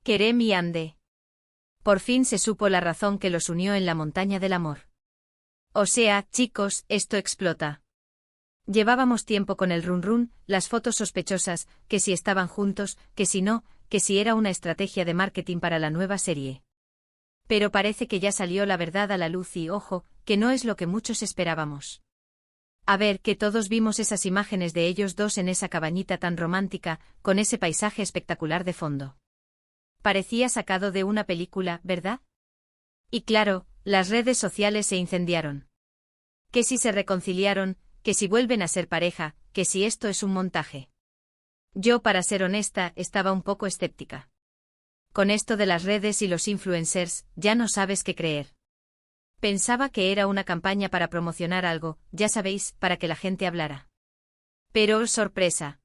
Kerem y Ande. Por fin se supo la razón que los unió en la montaña del amor. O sea, chicos, esto explota. Llevábamos tiempo con el run run, las fotos sospechosas, que si estaban juntos, que si no, que si era una estrategia de marketing para la nueva serie. Pero parece que ya salió la verdad a la luz y, ojo, que no es lo que muchos esperábamos. A ver, que todos vimos esas imágenes de ellos dos en esa cabañita tan romántica, con ese paisaje espectacular de fondo. Parecía sacado de una película, ¿verdad? Y claro, las redes sociales se incendiaron. Que si se reconciliaron, que si vuelven a ser pareja, que si esto es un montaje. Yo, para ser honesta, estaba un poco escéptica. Con esto de las redes y los influencers, ya no sabes qué creer. Pensaba que era una campaña para promocionar algo, ya sabéis, para que la gente hablara. Pero, sorpresa.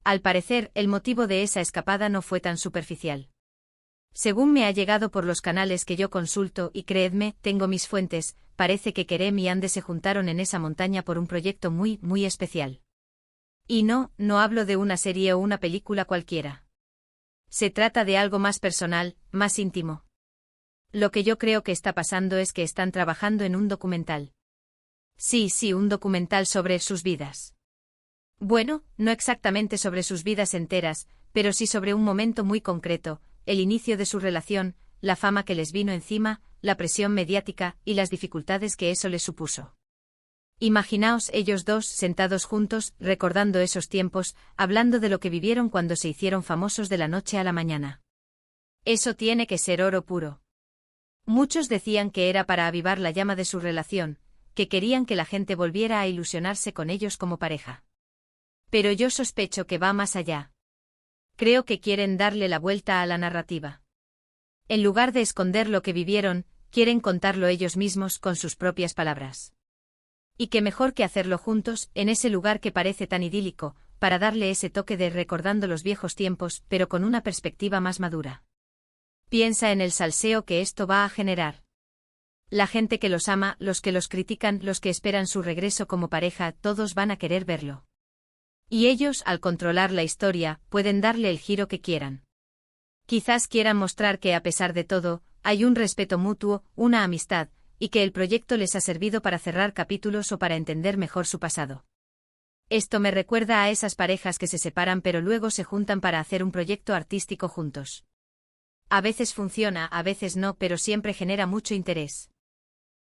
Al parecer, el motivo de esa escapada no fue tan superficial. Según me ha llegado por los canales que yo consulto, y creedme, tengo mis fuentes, parece que Kerem y Ande se juntaron en esa montaña por un proyecto muy, muy especial. Y no hablo de una serie o una película cualquiera. Se trata de algo más personal, más íntimo. Lo que yo creo que está pasando es que están trabajando en un documental. Sí, un documental sobre sus vidas. Bueno, no exactamente sobre sus vidas enteras, pero sí sobre un momento muy concreto, el inicio de su relación, la fama que les vino encima, la presión mediática y las dificultades que eso les supuso. Imaginaos ellos dos sentados juntos, recordando esos tiempos, hablando de lo que vivieron cuando se hicieron famosos de la noche a la mañana. Eso tiene que ser oro puro. Muchos decían que era para avivar la llama de su relación, que querían que la gente volviera a ilusionarse con ellos como pareja. Pero yo sospecho que va más allá. Creo que quieren darle la vuelta a la narrativa. En lugar de esconder lo que vivieron, quieren contarlo ellos mismos con sus propias palabras. Y qué mejor que hacerlo juntos, en ese lugar que parece tan idílico, para darle ese toque de recordando los viejos tiempos, pero con una perspectiva más madura. Piensa en el salseo que esto va a generar. La gente que los ama, los que los critican, los que esperan su regreso como pareja, todos van a querer verlo. Y ellos, al controlar la historia, pueden darle el giro que quieran. Quizás quieran mostrar que a pesar de todo, hay un respeto mutuo, una amistad, y que el proyecto les ha servido para cerrar capítulos o para entender mejor su pasado. Esto me recuerda a esas parejas que se separan pero luego se juntan para hacer un proyecto artístico juntos. A veces funciona, a veces no, pero siempre genera mucho interés.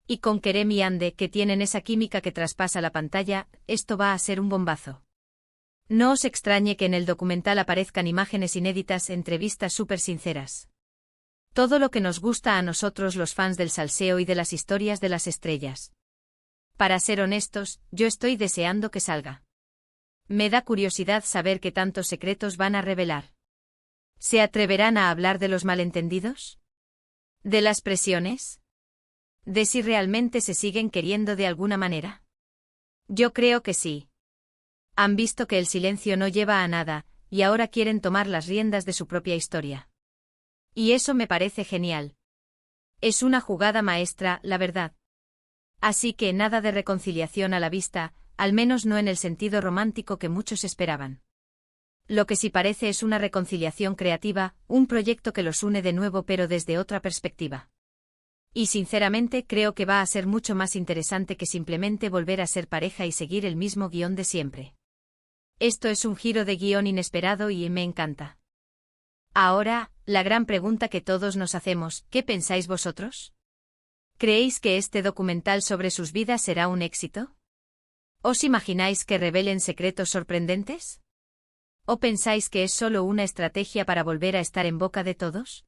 Y con Kerem y Ande, que tienen esa química que traspasa la pantalla, esto va a ser un bombazo. No os extrañe que en el documental aparezcan imágenes inéditas, entrevistas súper sinceras. Todo lo que nos gusta a nosotros los fans del salseo y de las historias de las estrellas. Para ser honestos, yo estoy deseando que salga. Me da curiosidad saber qué tantos secretos van a revelar. ¿Se atreverán a hablar de los malentendidos? ¿De las presiones? ¿De si realmente se siguen queriendo de alguna manera? Yo creo que sí. Han visto que el silencio no lleva a nada, y ahora quieren tomar las riendas de su propia historia. Y eso me parece genial. Es una jugada maestra, la verdad. Así que nada de reconciliación a la vista, al menos no en el sentido romántico que muchos esperaban. Lo que sí parece es una reconciliación creativa, un proyecto que los une de nuevo pero desde otra perspectiva. Y sinceramente creo que va a ser mucho más interesante que simplemente volver a ser pareja y seguir el mismo guión de siempre. Esto es un giro de guión inesperado y me encanta. Ahora, la gran pregunta que todos nos hacemos, ¿qué pensáis vosotros? ¿Creéis que este documental sobre sus vidas será un éxito? ¿Os imagináis que revelen secretos sorprendentes? ¿O pensáis que es solo una estrategia para volver a estar en boca de todos?